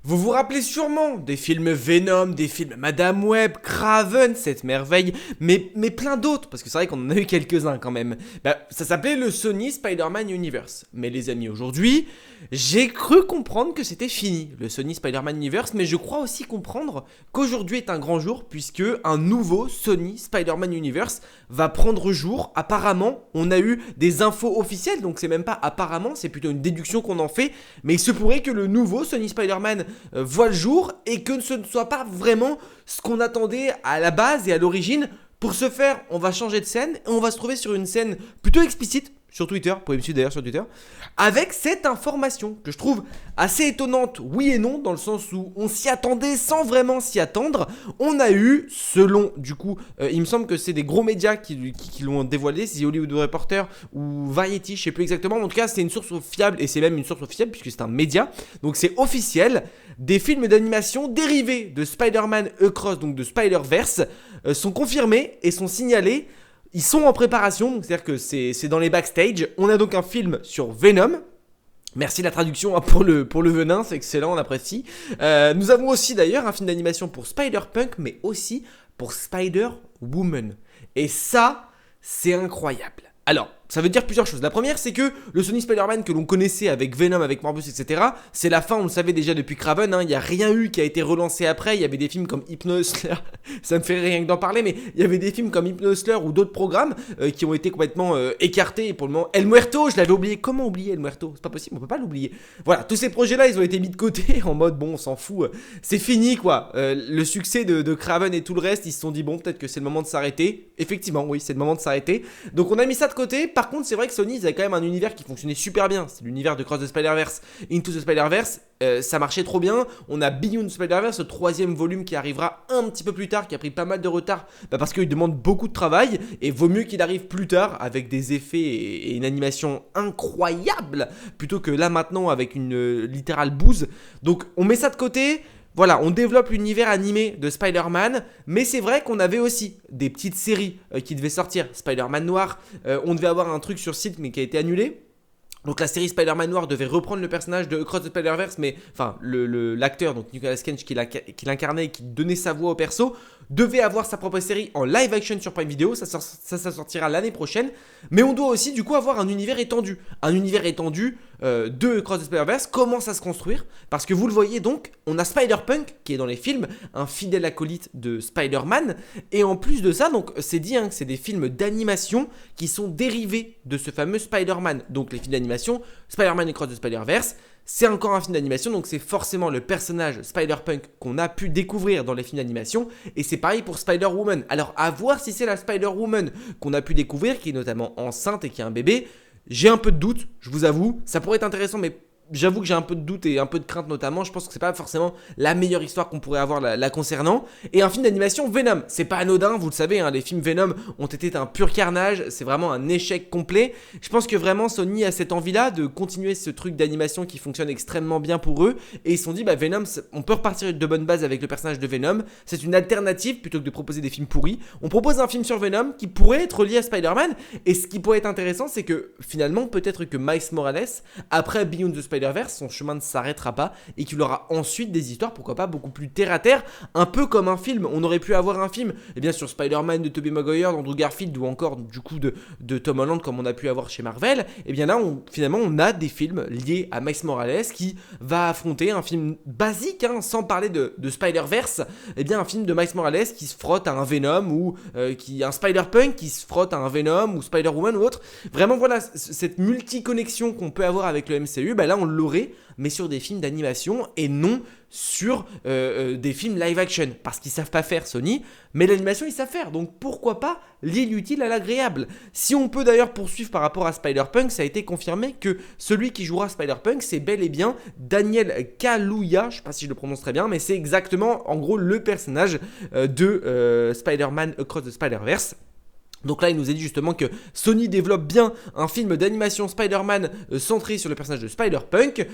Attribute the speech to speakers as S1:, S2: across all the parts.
S1: Vous vous rappelez sûrement des films Venom, des films Madame Web, Kraven, cette merveille, mais plein d'autres, parce que c'est vrai qu'on en a eu quelques-uns quand même. Ça s'appelait le Sony Spider-Man Universe. Mais les amis, aujourd'hui, j'ai cru comprendre que c'était fini, le Sony Spider-Man Universe, mais je crois aussi comprendre qu'aujourd'hui est un grand jour, puisque un nouveau Sony Spider-Man Universe va prendre jour. Apparemment, on a eu des infos officielles, donc c'est même pas apparemment, c'est plutôt une déduction qu'on en fait, mais il se pourrait que le nouveau Sony Spider-Man voit le jour et que ce ne soit pas vraiment ce qu'on attendait à la base et à l'origine. Pour ce faire, on va changer de scène et on va se trouver sur une scène plutôt explicite sur Twitter, vous pouvez me suivre d'ailleurs sur Twitter, avec cette information que je trouve assez étonnante, oui et non, dans le sens où on s'y attendait sans vraiment s'y attendre. On a eu, selon, du coup, il me semble que c'est des gros médias qui l'ont dévoilé, c'est The Hollywood Reporter ou Variety, je sais plus exactement, en tout cas c'est une source fiable et c'est même une source officielle puisque c'est un média, donc c'est officiel. Des films d'animation dérivés de Spider-Man Across, donc de Spider-Verse, sont confirmés et sont signalés. Ils sont en préparation, donc c'est-à-dire que c'est dans les backstage. On a donc un film sur Venom. Merci la traduction pour le venin, c'est excellent, on apprécie. Nous avons aussi d'ailleurs un film d'animation pour Spider-Punk, mais aussi pour Spider-Woman. Et ça, c'est incroyable. Alors, ça veut dire plusieurs choses. La première, c'est que le Sony Spider-Man que l'on connaissait avec Venom, avec Morbius, etc., c'est la fin, on le savait déjà depuis Kraven, il n'y a rien eu qui a été relancé après. Il y avait des films comme Hypnosler, ça me fait rien que d'en parler, mais il y avait des films comme Hypnosler ou d'autres programmes qui ont été complètement écartés. Et pour le moment, El Muerto, je l'avais oublié. Comment oublier El Muerto? C'est pas possible, on peut pas l'oublier. Voilà, tous ces projets-là, ils ont été mis de côté en mode, bon, on s'en fout, c'est fini quoi. Le succès de Kraven et tout le reste, ils se sont dit, bon, peut-être que c'est le moment de s'arrêter. Effectivement, oui, c'est le moment de s'arrêter. Donc on a mis ça de côté. Par contre, c'est vrai que Sony, ils avaient quand même un univers qui fonctionnait super bien. C'est l'univers de Cross the Spider-Verse, Into the Spider-Verse. Ça marchait trop bien. On a Beyond the Spider-Verse, le troisième volume qui arrivera un petit peu plus tard, qui a pris pas mal de retard parce qu'il demande beaucoup de travail. Et vaut mieux qu'il arrive plus tard avec des effets et une animation incroyable plutôt que là maintenant avec une littérale bouse. Donc on met ça de côté. Voilà, on développe l'univers animé de Spider-Man, mais c'est vrai qu'on avait aussi des petites séries qui devaient sortir. Spider-Man Noir, on devait avoir un truc sur site mais qui a été annulé. Donc la série Spider-Man Noir devait reprendre le personnage de Across the Spider-Verse, mais enfin l'acteur, donc Nicolas Cage qui l'incarnait et qui donnait sa voix au perso, devait avoir sa propre série en live action sur Prime Video, ça sortira l'année prochaine, mais on doit aussi du coup avoir un univers étendu. Un univers étendu de Across the Spider-Verse commence à se construire, parce que vous le voyez donc, on a Spider-Punk qui est dans les films, un fidèle acolyte de Spider-Man, et en plus de ça, donc c'est dit que c'est des films d'animation qui sont dérivés de ce fameux Spider-Man, donc les films d'animation, Spider-Man Across the Spider-Verse, c'est encore un film d'animation, donc c'est forcément le personnage Spider-Punk qu'on a pu découvrir dans les films d'animation, et c'est pareil pour Spider-Woman. Alors à voir si c'est la Spider-Woman qu'on a pu découvrir, qui est notamment enceinte et qui a un bébé. J'ai un peu de doute, je vous avoue, ça pourrait être intéressant, mais j'avoue que j'ai un peu de doute et un peu de crainte notamment. Je pense que c'est pas forcément la meilleure histoire qu'on pourrait avoir la concernant. Et un film d'animation Venom, c'est pas anodin, vous le savez, les films Venom ont été un pur carnage, c'est vraiment un échec complet. Je pense que vraiment Sony a cette envie-là de continuer ce truc d'animation qui fonctionne extrêmement bien pour eux. Et ils se sont dit, Venom, on peut repartir de bonne base avec le personnage de Venom. C'est une alternative plutôt que de proposer des films pourris. On propose un film sur Venom qui pourrait être lié à Spider-Man. Et ce qui pourrait être intéressant, c'est que finalement, peut-être que Miles Morales, après Beyond the Spider-Verse, son chemin ne s'arrêtera pas et qu'il aura ensuite des histoires, pourquoi pas, beaucoup plus terre à terre, un peu comme un film. On aurait pu avoir un film, sur Spider-Man de Tobey Maguire, d'Andrew Garfield ou encore du coup de Tom Holland comme on a pu avoir chez Marvel. Et bien là, finalement, on a des films liés à Miles Morales qui va affronter un film basique, sans parler de Spider-Verse, un film de Miles Morales qui se frotte à un Venom ou un Spider-Punk qui se frotte à un Venom ou Spider-Woman ou autre. Vraiment, voilà, cette multi-connexion qu'on peut avoir avec le MCU, là, on l'aurait, mais sur des films d'animation et non sur des films live action, parce qu'ils savent pas faire Sony, mais l'animation ils savent faire, donc pourquoi pas lier l'utile à l'agréable. Si on peut d'ailleurs poursuivre par rapport à Spider-Punk, ça a été confirmé que celui qui jouera Spider-Punk, c'est bel et bien Daniel Kaluuya, je sais pas si je le prononce très bien, mais c'est exactement en gros le personnage de Spider-Man Across the Spider-Verse. Donc là, il nous a dit justement que Sony développe bien un film d'animation Spider-Man centré sur le personnage de Spider-Punk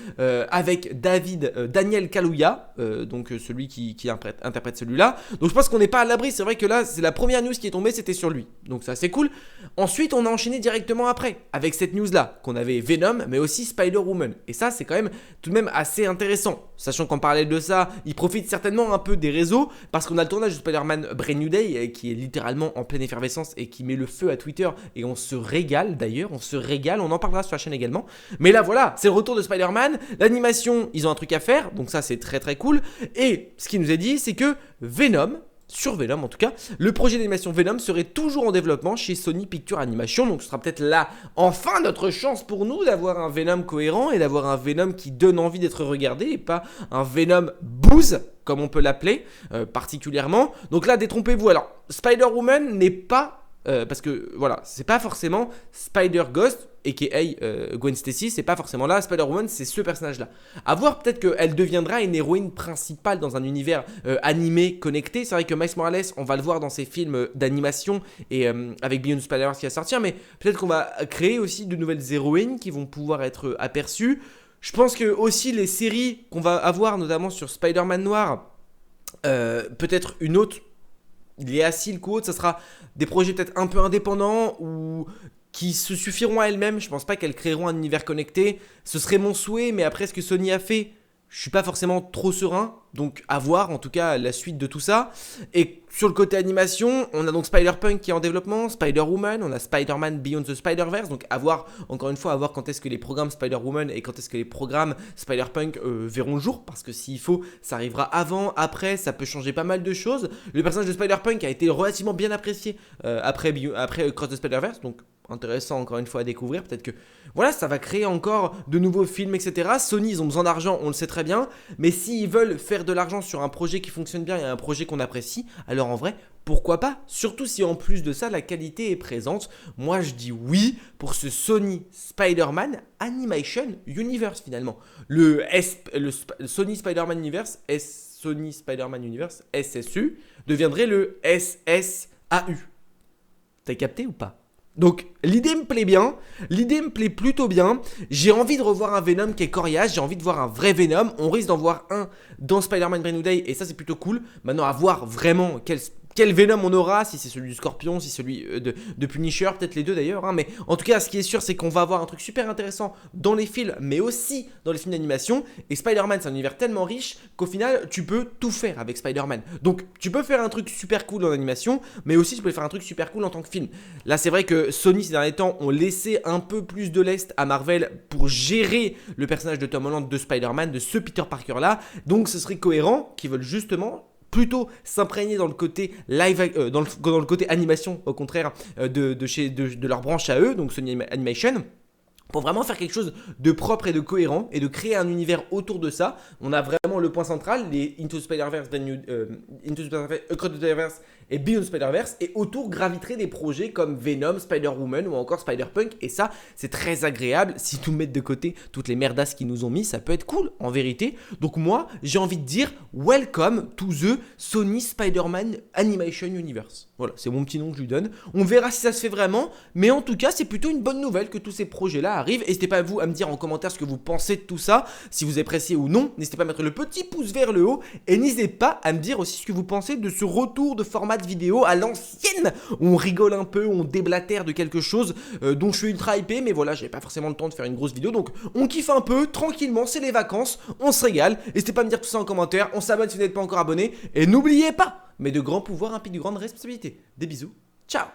S1: avec Daniel Kaluuya, donc celui qui interprète celui-là. Donc je pense qu'on n'est pas à l'abri, c'est vrai que là, c'est la première news qui est tombée, c'était sur lui. Donc ça, c'est cool. Ensuite, on a enchaîné directement après avec cette news-là, qu'on avait Venom, mais aussi Spider-Woman. Et ça, c'est quand même tout de même assez intéressant. sachant qu'en parallèle de ça, ils profitent certainement un peu des réseaux, parce qu'on a le tournage de Spider-Man Brand New Day, qui est littéralement en pleine effervescence et qui met le feu à Twitter, et on se régale d'ailleurs, on en parlera sur la chaîne également. Mais là voilà, c'est le retour de Spider-Man, l'animation, ils ont un truc à faire, donc ça c'est très très cool. Et ce qui nous est dit, c'est que Venom, sur Venom en tout cas, le projet d'animation Venom serait toujours en développement chez Sony Pictures Animation. Donc ce sera peut-être là, enfin, notre chance pour nous d'avoir un Venom cohérent et d'avoir un Venom qui donne envie d'être regardé et pas un Venom bouse, comme on peut l'appeler particulièrement. Donc là, détrompez-vous. Alors, Spider-Woman n'est pas... parce que voilà, c'est pas forcément Spider-Ghost, a.k.a. Gwen Stacy, c'est pas forcément là. Spider-Woman, c'est ce personnage-là. À voir, peut-être qu'elle deviendra une héroïne principale dans un univers animé connecté. C'est vrai que Miles Morales, on va le voir dans ses films d'animation et avec Beyond the Spider-Verse qui va sortir, mais peut-être qu'on va créer aussi de nouvelles héroïnes qui vont pouvoir être aperçues. Je pense que aussi les séries qu'on va avoir, notamment sur Spider-Man Noir, peut-être une autre, Léa Silk ou autre, ça sera des projets peut-être un peu indépendants ou qui se suffiront à elles-mêmes. Je pense pas qu'elles créeront un univers connecté. Ce serait mon souhait, mais après ce que Sony a fait, je suis pas forcément trop serein. Donc à voir en tout cas la suite de tout ça. Et sur le côté animation, on a donc Spider-Punk qui est en développement, Spider-Woman, on a Spider-Man Beyond the Spider-Verse. Donc à voir, encore une fois, à voir quand est-ce que les programmes Spider-Woman et quand est-ce que les programmes Spider-Punk verront le jour. Parce que s'il faut, ça arrivera avant, après, ça peut changer pas mal de choses. Le personnage de Spider-Punk a été relativement bien apprécié après Cross the Spider-Verse. Donc intéressant encore une fois à découvrir. Peut-être que voilà, ça va créer encore de nouveaux films, etc. Sony, ils ont besoin d'argent, on le sait très bien. Mais s'ils veulent faire de l'argent sur un projet qui fonctionne bien et un projet qu'on apprécie, alors en vrai, pourquoi pas? Surtout si en plus de ça, la qualité est présente. Moi, je dis oui pour ce Sony Spider-Man Animation Universe finalement. Le Sony Spider-Man Universe, Sony Spider-Man Universe, SSU, deviendrait le SSAU. T'as capté ou pas? Donc l'idée me plaît bien, l'idée me plaît plutôt bien. J'ai envie de revoir un Venom qui est coriace, j'ai envie de voir un vrai Venom. On risque d'en voir un dans Spider-Man Brand New Day et ça c'est plutôt cool. Maintenant à voir vraiment quel Venom on aura, si c'est celui du Scorpion, si celui de Punisher, peut-être les deux d'ailleurs, hein. Mais en tout cas, ce qui est sûr, c'est qu'on va avoir un truc super intéressant dans les films, mais aussi dans les films d'animation. Et Spider-Man, c'est un univers tellement riche qu'au final, tu peux tout faire avec Spider-Man. Donc, tu peux faire un truc super cool en animation, mais aussi tu peux faire un truc super cool en tant que film. Là, c'est vrai que Sony, ces derniers temps, ont laissé un peu plus de lest à Marvel pour gérer le personnage de Tom Holland, de Spider-Man, de ce Peter Parker-là. Donc, ce serait cohérent qu'ils veulent justement plutôt s'imprégner dans le côté dans le côté animation au contraire de leur branche à eux, donc Sony Animation, pour vraiment faire quelque chose de propre et de cohérent et de créer un univers autour de ça. On a vraiment le point central, les Into the Spider-Verse, Across the Spider-Verse et Beyond Spider-Verse, et autour graviteraient des projets comme Venom, Spider-Woman ou encore Spider-Punk, et ça c'est très agréable. Si tout mettre de côté toutes les merdasses qu'ils nous ont mis, ça peut être cool en vérité. Donc moi j'ai envie de dire welcome to the Sony Spider-Man Animation Universe. Voilà, c'est mon petit nom que je lui donne. On verra si ça se fait vraiment, mais en tout cas c'est plutôt une bonne nouvelle que tous ces projets là arrivent. N'hésitez pas à me dire en commentaire ce que vous pensez de tout ça, si vous appréciez ou non. N'hésitez pas à mettre le petit pouce vers le haut, et n'hésitez pas à me dire aussi ce que vous pensez de ce retour de format de vidéo à l'ancienne, où on rigole un peu, où on déblatère de quelque chose dont je suis ultra hypé, mais voilà, j'avais pas forcément le temps de faire une grosse vidéo, donc on kiffe un peu, tranquillement, c'est les vacances, on se régale. N'hésitez pas à me dire tout ça en commentaire, on s'abonne si vous n'êtes pas encore abonné, et n'oubliez pas, mais de grands pouvoirs impliquent de grandes responsabilités. Des bisous, ciao.